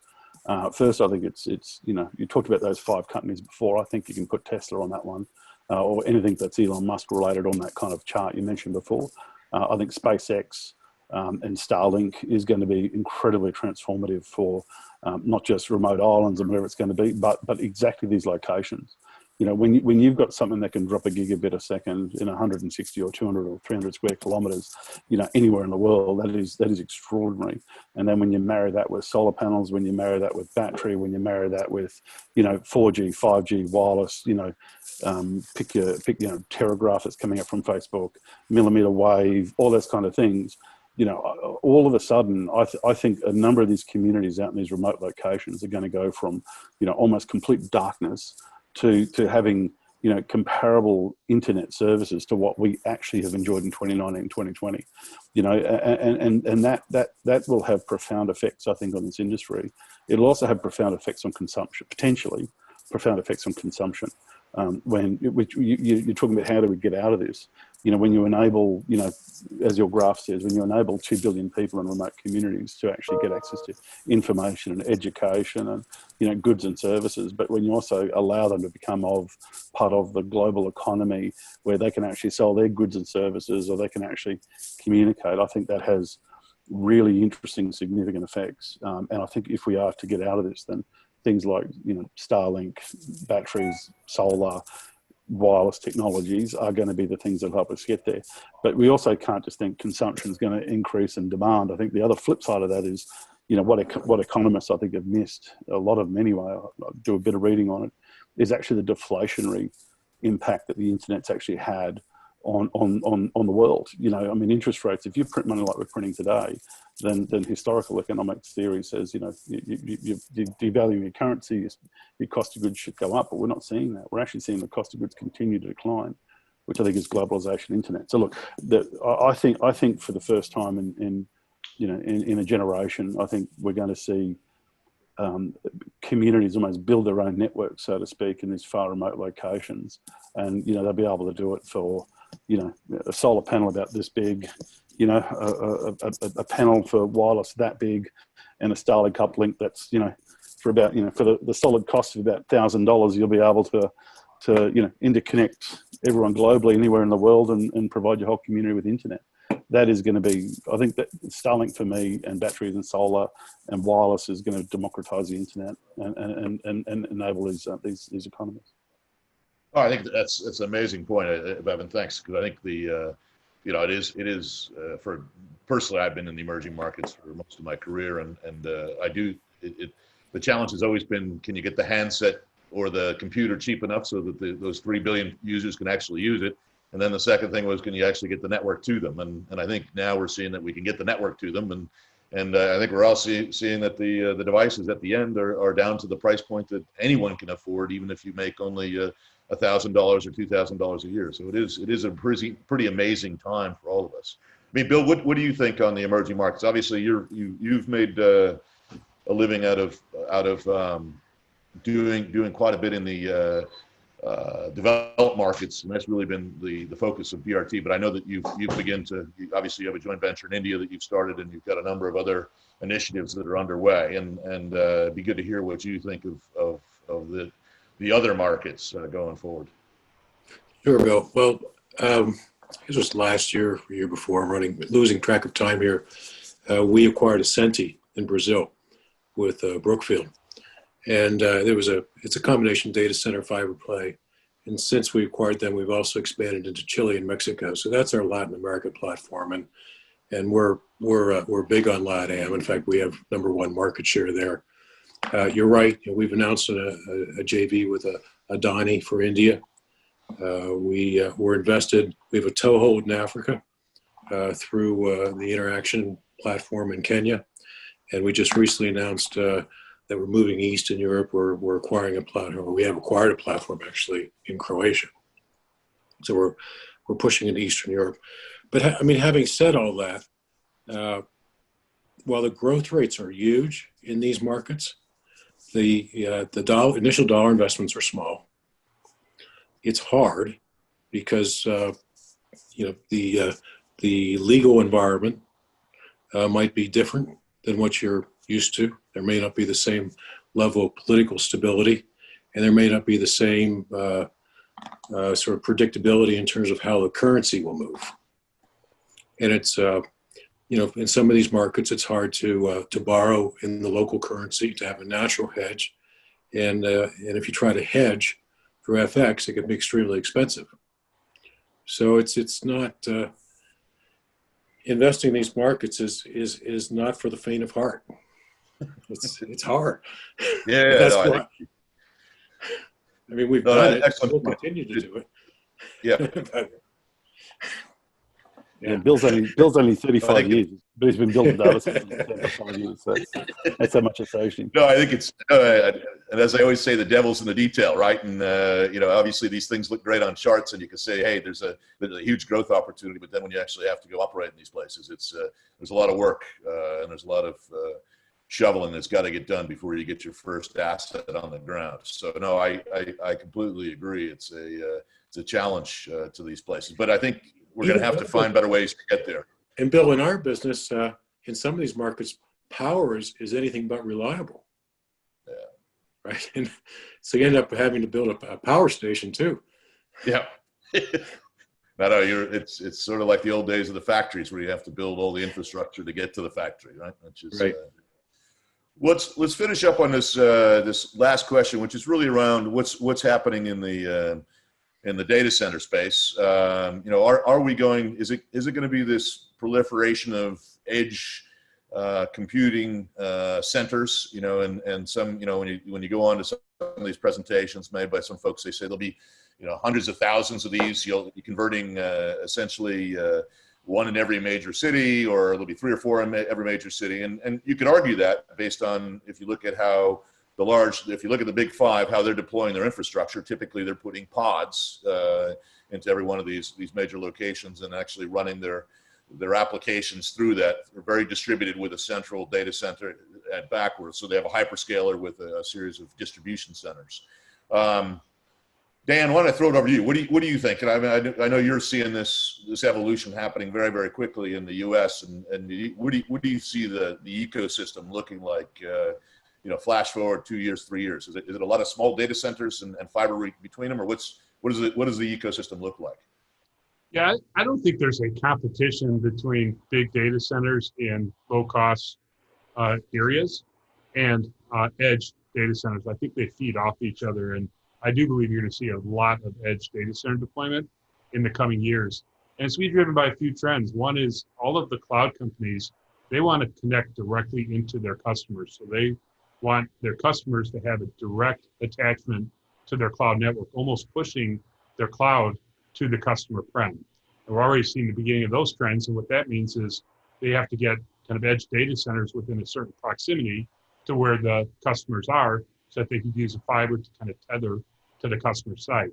First, I think it's you talked about those 5 companies before. I think you can put Tesla on that one, or anything that's Elon Musk related on that kind of chart you mentioned before. I think SpaceX and Starlink is going to be incredibly transformative for not just remote islands and whatever it's going to be, but exactly these locations. When you've got something that can drop a gigabit a second in 160 or 200 or 300 square kilometers, anywhere in the world, that is extraordinary. And then when you marry that with solar panels, when you marry that with battery, when you marry that with, 4G, 5G, wireless, pick your teragraph that's coming up from Facebook, millimeter wave, all those kind of things. All of a sudden, I think a number of these communities out in these remote locations are going to go from, almost complete darkness to having, comparable internet services to what we actually have enjoyed in 2019, 2020, and that will have profound effects, I think, on this industry. It'll also have profound effects on consumption, potentially profound effects on consumption. When you're talking about how do we get out of this, when you enable, as your graph says, when you enable 2 billion people in remote communities to actually get access to information and education and, goods and services, but when you also allow them to become part of the global economy where they can actually sell their goods and services, or they can actually communicate, I think that has really interesting, significant effects. And I think if we are to get out of this, then things like, Starlink, batteries, solar, wireless technologies are going to be the things that help us get there. But we also can't just think consumption is going to increase in demand. I think the other flip side of that is, what economists I think have missed, a lot of them anyway, I do a bit of reading on it, is actually the deflationary impact that the internet's actually had on the world. Interest rates, if you print money like we're printing today, then historical economics theory says, you devalue your currency, your cost of goods should go up, but we're not seeing that. We're actually seeing the cost of goods continue to decline, which I think is globalization internet. So look, I think for the first time in a generation, I think we're going to see communities almost build their own network, so to speak, in these far remote locations, and they'll be able to do it for a solar panel about this big, a panel for wireless that big, and a Starlink uplink that's for about for the solid cost of about $1,000, you'll be able to interconnect everyone globally anywhere in the world and provide your whole community with internet. That is going to be, I think that Starlink for me, and batteries and solar and wireless is going to democratize the internet and enable these economies. Oh, I think that's an amazing point, Bevan. Thanks, because I think it is for personally, I've been in the emerging markets for most of my career, and the challenge has always been, can you get the handset or the computer cheap enough so that those 3 billion users can actually use it? And then the second thing was, can you actually get the network to them? And I think now we're seeing that we can get the network to them, and I think we're all seeing that the devices at the end are down to the price point that anyone can afford, even if you make only $1,000 or $2,000 a year. So it is a pretty amazing time for all of us. I mean, Bill, what do you think on the emerging markets? Obviously, you've made a living out of doing quite a bit in the developed markets, and that's really been the focus of BRT. But I know that you obviously have a joint venture in India that you've started, and you've got a number of other initiatives that are underway, and it'd be good to hear what you think of the other markets going forward. Sure, Bill. Well, it was last year, or year before, I'm losing track of time here. We acquired Ascenti in Brazil with Brookfield. And it's a combination data center fiber play. And since we acquired them, we've also expanded into Chile and Mexico. So that's our Latin America platform. And we're big on LATAM. In fact, we have #1 market share there. You're right. We've announced a JV with Adani for India. We're invested. We have a toehold in Africa through the Interaction platform in Kenya. And we just recently announced that we're moving east in Europe. We're acquiring a platform. We have acquired a platform actually in Croatia. So we're pushing into Eastern Europe. But I mean, having said all that, while the growth rates are huge in these markets, the initial dollar investments are small. It's hard because the legal environment might be different than what you're used to. There may not be the same level of political stability, and there may not be the same sort of predictability in terms of how the currency will move. And it's in some of these markets, it's hard to borrow in the local currency, to have a natural hedge, and if you try to hedge for FX, it can be extremely expensive. So it's not investing in these markets is not for the faint of heart. It's hard. Yeah, that's why. I mean, we've done it. We'll continue to do it. Yeah. Yeah, Bill's only 35 years, but he's been building data centers for 5 years. So that's how much it's changing. No, I think it's and as I always say, the devil's in the detail, right? And obviously these things look great on charts, and you can say, hey, there's a huge growth opportunity. But then when you actually have to go operate in these places, there's a lot of work, and there's a lot of shoveling that's got to get done before you get your first asset on the ground. So no, I completely agree. It's a challenge to these places, but I think we're going to have to find better ways to get there. And Bill, in our business, in some of these markets, power is anything but reliable. Yeah. Right. And so you end up having to build a power station too. Yeah. It's sort of like the old days of the factories where you have to build all the infrastructure to get to the factory, right? Which is, right. Let's finish up on this this last question, which is really around what's happening in the data center space. Are we going? Is it going to be this proliferation of edge computing centers? And some, when you go on to some of these presentations made by some folks, they say there'll be hundreds of thousands of these. You'll be converting essentially one in every major city, or there'll be 3 or 4 in every major city. And you could argue that based on, if you look at how if you look at the big 5, how they're deploying their infrastructure, typically they're putting pods into every one of these major locations and actually running their applications through that. They're very distributed with a central data center at backwards. So they have a hyperscaler with a series of distribution centers. Dan, why don't I throw it over to you? What do you think? And I know you're seeing this evolution happening very, very quickly in the U.S. And what do you see the ecosystem looking like? Flash forward 2 years, 3 years. Is it a lot of small data centers and fiber between them, or what does the ecosystem look like? Yeah, I don't think there's a competition between big data centers in low-cost areas and edge data centers. I think they feed off each other, and I do believe you're going to see a lot of edge data center deployment in the coming years. And it's being driven by a few trends. One is all of the cloud companies, they want to connect directly into their customers. So they want their customers to have a direct attachment to their cloud network, almost pushing their cloud to the customer prem. And we're already seeing the beginning of those trends. And what that means is they have to get kind of edge data centers within a certain proximity to where the customers are, so that they can use a fiber to kind of tether to the customer site.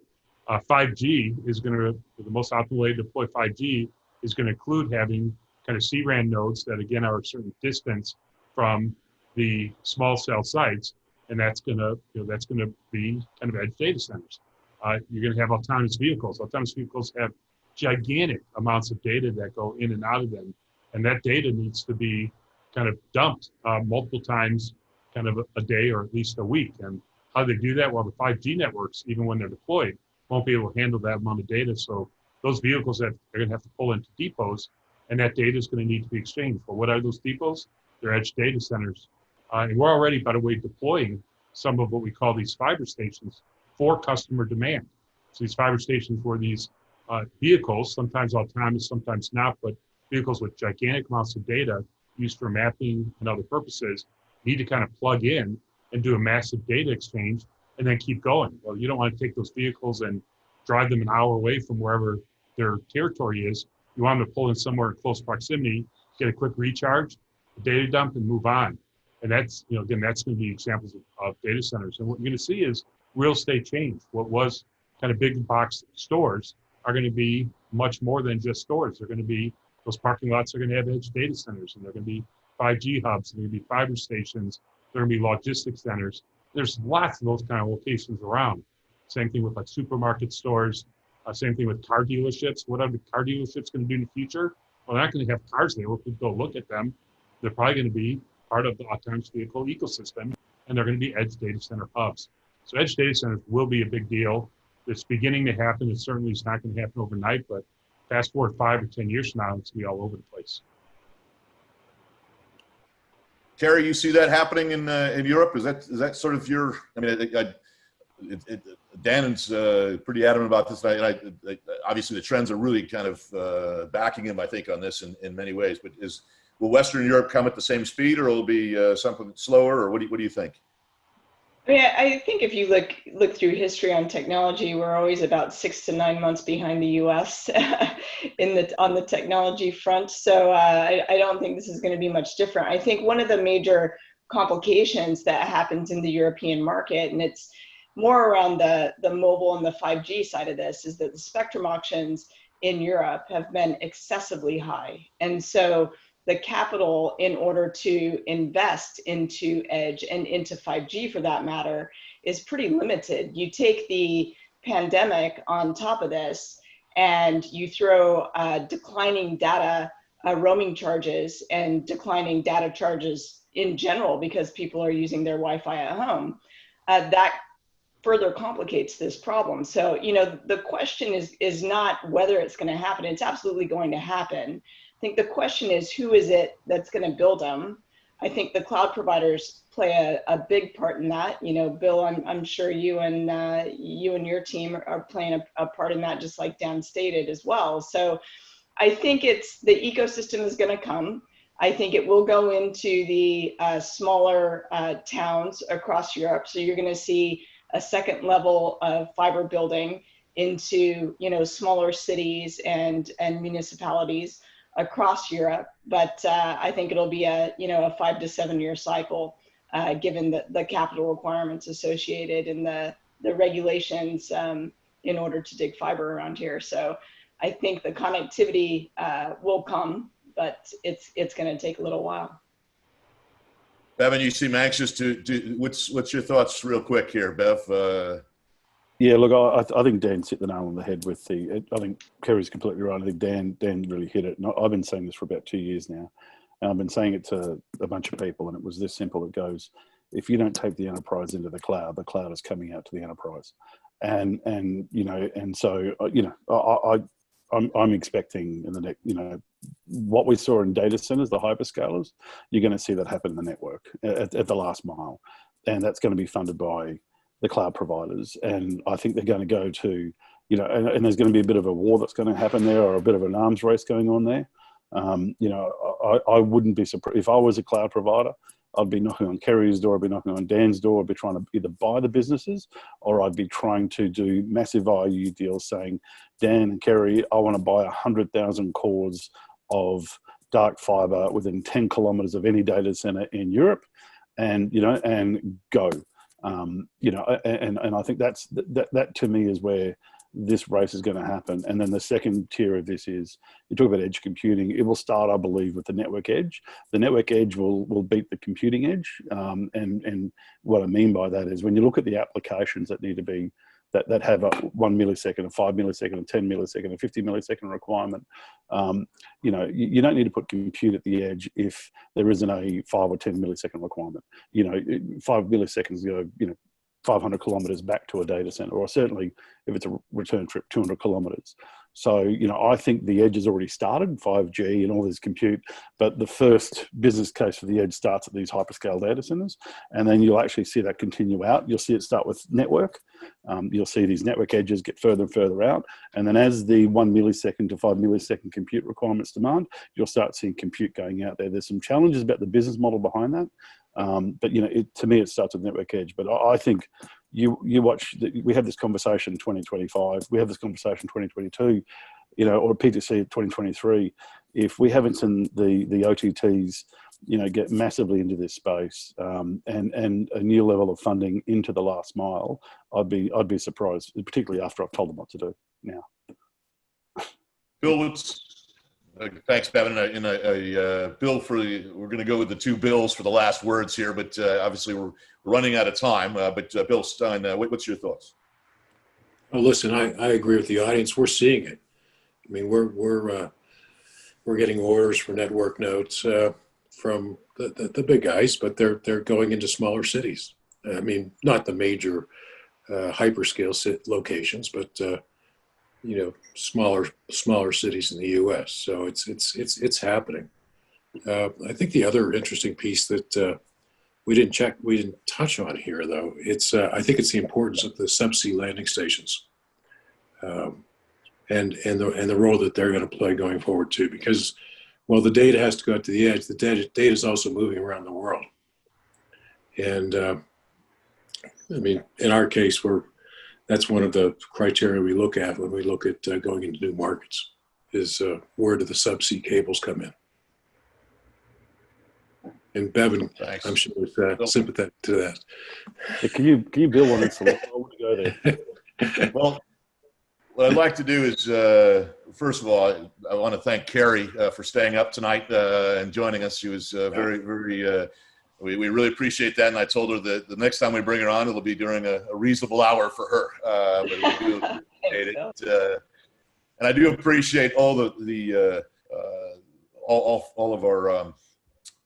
5G is going to, the most optimal way to deploy 5G is going to include having kind of C-RAN nodes that, again, are a certain distance from the small cell sites, and that's going to be kind of edge data centers. You're going to have autonomous vehicles. Autonomous vehicles have gigantic amounts of data that go in and out of them, and that data needs to be kind of dumped multiple times, kind of a day or at least a week. And how do they do that? Well, the 5G networks, even when they're deployed, won't be able to handle that amount of data. So those vehicles that they're going to have to pull into depots, and that data is going to need to be exchanged. Well, what are those depots? They're edge data centers. And we're already, by the way, deploying some of what we call these fiber stations for customer demand. So these fiber stations were these vehicles, sometimes autonomous, sometimes not, but vehicles with gigantic amounts of data used for mapping and other purposes need to kind of plug in and do a massive data exchange and then keep going. Well, you don't want to take those vehicles and drive them an hour away from wherever their territory is. You want them to pull in somewhere in close proximity, get a quick recharge, a data dump, and move on. And that's, again, that's going to be examples of data centers. And what you're going to see is real estate change. What was kind of big box stores are going to be much more than just stores. They're going to be, those parking lots are going to have edge data centers, and they're going to be 5G hubs, and they're going to be fiber stations, they're going to be logistics centers. There's lots of those kind of locations around. Same thing with like supermarket stores, same thing with car dealerships. What are the car dealerships going to do in the future? Well, they're not going to have cars there where people go look at them. They're probably going to be part of the autonomous vehicle ecosystem, and they're going to be edge data center hubs. So edge data centers will be a big deal. It's beginning to happen. It certainly is not going to happen overnight, but fast forward 5 or 10 years from now, it's going to be all over the place. Keri, you see that happening in Europe? Is that sort of your? I mean, Dan's pretty adamant about this. Obviously, the trends are really kind of backing him, I think, on this in many ways. But will Western Europe come at the same speed, or will it be something slower, or what do you think? I mean, I think if you look through history on technology, we're always about 6 to 9 months behind the U.S. on the technology front. So I don't think this is going to be much different. I think one of the major complications that happens in the European market, and it's more around the mobile and the 5G side of this, is that the spectrum auctions in Europe have been excessively high. And so the capital in order to invest into edge and into 5G for that matter is pretty limited. You take the pandemic on top of this and you throw declining data roaming charges and declining data charges in general because people are using their Wi-Fi at home. That further complicates this problem. So, you know, the question is not whether it's going to happen. It's absolutely going to happen. I think the question is, who is it that's going to build them? I think the cloud providers play a big part in that. You know, Bill, I'm sure you and your team are playing a part in that, just like Dan stated as well. So I think it's the ecosystem is going to come. I think it will go into the smaller towns across Europe. So you're going to see a second level of fiber building into, you know, smaller cities and municipalities across Europe. But I think it'll be a 5 to 7 year cycle, given the capital requirements associated and the regulations in order to dig fiber around here. So I think the connectivity will come, but it's going to take a little while. Bevan, you seem anxious to what's your thoughts real quick here, Bev? Yeah, look, I think Dan hit the nail on the head with I think Keri's completely right. I think Dan really hit it. And I've been saying this for about 2 years now. And I've been saying it to a bunch of people, and it was this simple. It goes, if you don't take the enterprise into the cloud is coming out to the enterprise. And you know, and so, you know, I'm expecting in the next, you know, what we saw in data centers, the hyperscalers, you're going to see that happen in the network at the last mile. And that's going to be funded by the cloud providers. And I think they're going to go to, you know, and there's going to be a bit of a war that's going to happen there, or a bit of an arms race going on there. You know, I wouldn't be surprised if I was a cloud provider. I'd be knocking on Keri's door, I'd be knocking on Dan's door, I'd be trying to either buy the businesses, or I'd be trying to do massive IU deals saying, Dan and Keri, I want to buy 100,000 cores of dark fiber within 10 kilometers of any data center in Europe, and, you know, and go. You know, and I think that to me is where this race is going to happen. And then the second tier of this is, you talk about edge computing. It will start, I believe, with the network edge. The network edge will beat the computing edge. And what I mean by that is, when you look at the applications that need to be, that have a 1 millisecond, a 5 millisecond, a 10 millisecond, a 50 millisecond requirement, you know, you don't need to put compute at the edge if there isn't a 5 or 10 millisecond requirement. You know, 5 milliseconds go, you know, 500 kilometers back to a data center, or certainly if it's a return trip, 200 kilometers. So, you know, I think the edge has already started, 5G and all this compute, but the first business case for the edge starts at these hyperscale data centers, and then you'll actually see that continue out. You'll see it start with network. You'll see these network edges get further and further out. And then as the 1 millisecond to 5 millisecond compute requirements demand, you'll start seeing compute going out there. There's some challenges about the business model behind that. But, you know, to me, it starts with network edge. But I think you watch, we have this conversation in 2025, we have this conversation in 2022, you know, or PTC 2023. If we haven't seen the OTTs, you know, get massively into this space, and a new level of funding into the last mile, I'd be surprised, particularly after I've told them what to do now. Bill, thanks, Bevan. Bill, we're going to go with the two Bills for the last words here, but obviously we're running out of time. But Bill Stein, what's your thoughts? Oh, listen, I agree with the audience. We're seeing it. I mean, we're getting orders for network nodes from the big guys, but they're going into smaller cities. I mean, not the major hyperscale locations, but you know, smaller cities in the U.S. So it's happening. I think the other interesting piece that we didn't touch on here, though, I think it's the importance of the subsea landing stations, and the role that they're going to play going forward too. Because while the data has to go out to the edge, the data is also moving around the world. And I mean, in our case, that's one of the criteria we look at when we look at going into new markets, is where do the subsea cables come in? And Bevan, Thanks. I'm sure, was sympathetic to that. Yeah, can you build one in Salon? I want to go there. Well, what I'd like to do is, first of all, I want to thank Keri for staying up tonight and joining us. She was very, we really appreciate that. And I told her that the next time we bring her on, it'll be during a reasonable hour for her. But we do appreciate it. And I do appreciate all all of our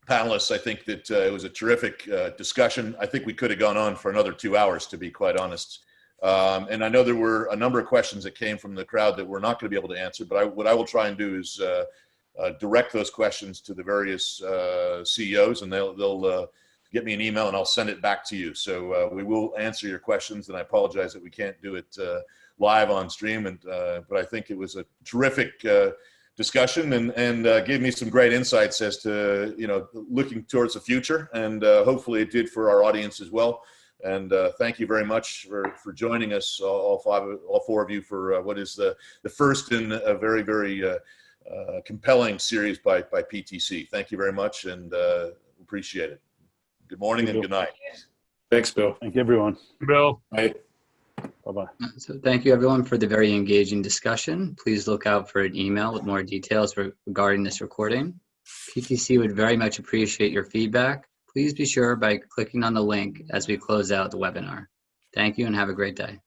panelists. I think that it was a terrific discussion. I think we could have gone on for another 2 hours, to be quite honest. And I know there were a number of questions that came from the crowd that we're not going to be able to answer, but what I will try and do is direct those questions to the various CEOs, and they'll get me an email and I'll send it back to you. So we will answer your questions, and I apologize that we can't do it live on stream. But I think it was a terrific discussion and gave me some great insights as to, looking towards the future, and hopefully it did for our audience as well. And thank you very much for joining us, all four of you, for what is the first in a very, very compelling series by PTC. Thank you very much, and appreciate it. Good morning and good night. Thanks, Bill. Thank you, everyone. Bill. Bye. Bye-bye. So thank you, everyone, for the very engaging discussion. Please look out for an email with more details regarding this recording. PTC would very much appreciate your feedback. Please be sure by clicking on the link as we close out the webinar. Thank you and have a great day.